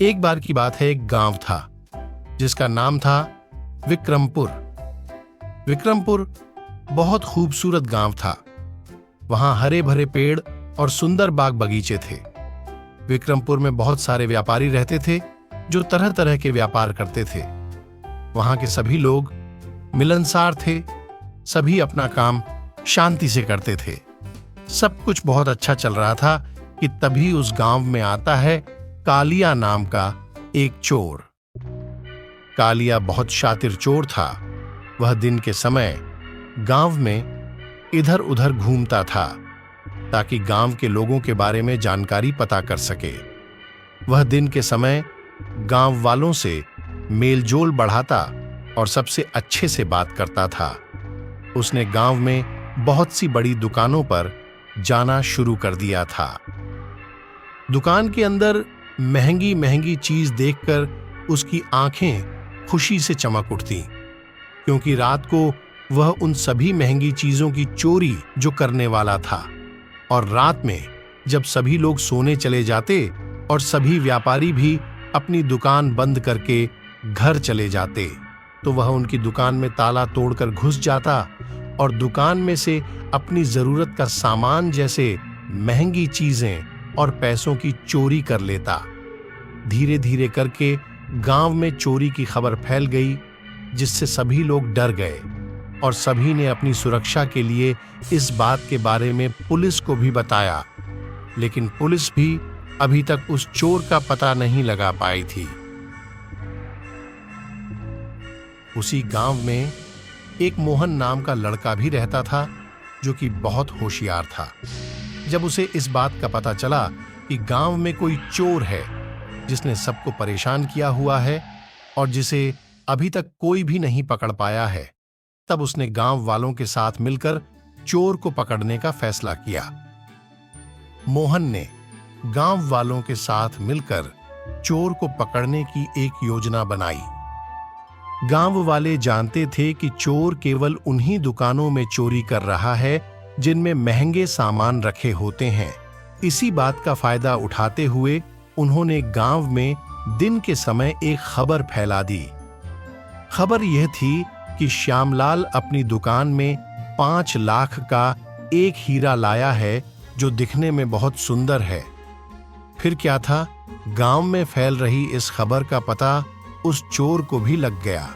एक बार की बात है, एक गांव था जिसका नाम था विक्रमपुर। विक्रमपुर बहुत खूबसूरत गांव था। वहां हरे भरे पेड़ और सुंदर बाग बगीचे थे। विक्रमपुर में बहुत सारे व्यापारी रहते थे जो तरह तरह के व्यापार करते थे। वहां के सभी लोग मिलनसार थे, सभी अपना काम शांति से करते थे। सब कुछ बहुत अच्छा चल रहा था कि तभी उस गांव में आता है कालिया नाम का एक चोर। कालिया बहुत शातिर चोर था। वह दिन के समय गांव में इधर उधर घूमता था ताकि गांव के लोगों के बारे में जानकारी पता कर सके। वह दिन के समय गांव वालों से मेलजोल बढ़ाता और सबसे अच्छे से बात करता था। उसने गांव में बहुत सी बड़ी दुकानों पर जाना शुरू कर दिया था। दुकान के अंदर महंगी महंगी चीज देखकर उसकी आंखें खुशी से चमक उठती, क्योंकि रात को वह उन सभी महंगी चीजों की चोरी जो करने वाला था। और रात में जब सभी लोग सोने चले जाते और सभी व्यापारी भी अपनी दुकान बंद करके घर चले जाते, तो वह उनकी दुकान में ताला तोड़कर घुस जाता और दुकान में से अपनी जरूरत का सामान जैसे महंगी चीजें और पैसों की चोरी कर लेता। धीरे धीरे करके गांव में चोरी की खबर फैल गई, जिससे सभी लोग डर गए और सभी ने अपनी सुरक्षा के लिए इस बात के बारे में पुलिस को भी बताया। लेकिन पुलिस भी अभी तक उस चोर का पता नहीं लगा पाई थी। उसी गांव में एक मोहन नाम का लड़का भी रहता था जो कि बहुत होशियार था। जब उसे इस बात का पता चला कि गांव में कोई चोर है जिसने सबको परेशान किया हुआ है और जिसे अभी तक कोई भी नहीं पकड़ पाया है, तब उसने गांव वालों के साथ मिलकर चोर को पकड़ने का फैसला किया। मोहन ने गांव वालों के साथ मिलकर चोर को पकड़ने की एक योजना बनाई। गांव वाले जानते थे कि चोर केवल उन्हीं दुकानों में चोरी कर रहा है जिनमें महंगे सामान रखे होते हैं। इसी बात का फायदा उठाते हुए उन्होंने गांव में दिन के समय एक खबर फैला दी। खबर यह थी कि श्यामलाल अपनी दुकान में 5 लाख का एक हीरा लाया है जो दिखने में बहुत सुंदर है। फिर क्या था, गांव में फैल रही इस खबर का पता उस चोर को भी लग गया।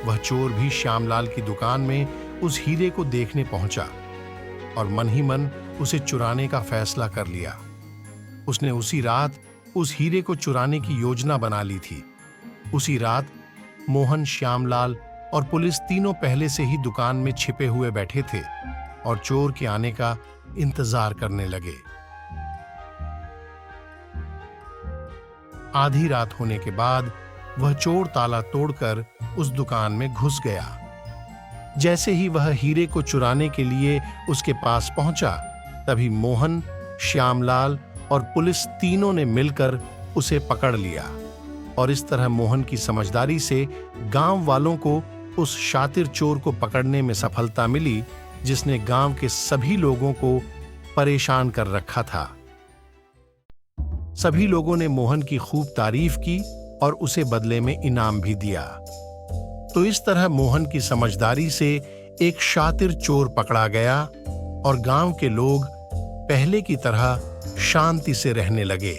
वह चोर भी श्यामलाल की दुकान में उस हीरे को देखने पहुंचा और मन ही मन उसे चुराने का फैसला कर लिया। उसने उसी रात उस हीरे को चुराने की योजना बना ली थी। उसी रात मोहन, श्यामलाल और पुलिस तीनों पहले से ही दुकान में छिपे हुए बैठे थे और चोर के आने का इंतजार करने लगे। आधी रात होने के बाद वह चोर ताला तोड़कर उस दुकान में घुस गया। जैसे ही वह हीरे को चुराने के लिए उसके पास पहुंचा, तभी मोहन, श्यामलाल और पुलिस तीनों ने मिलकर उसे पकड़ लिया। और इस तरह मोहन की समझदारी से गांव वालों को उस शातिर चोर को पकड़ने में सफलता मिली, जिसने गांव के सभी लोगों को परेशान कर रखा था। सभी लोगों ने मोहन की खूब तारीफ की और उसे बदले में इनाम भी दिया। तो इस तरह मोहन की समझदारी से एक शातिर चोर पकड़ा गया और गांव के लोग पहले की तरह शांति से रहने लगे।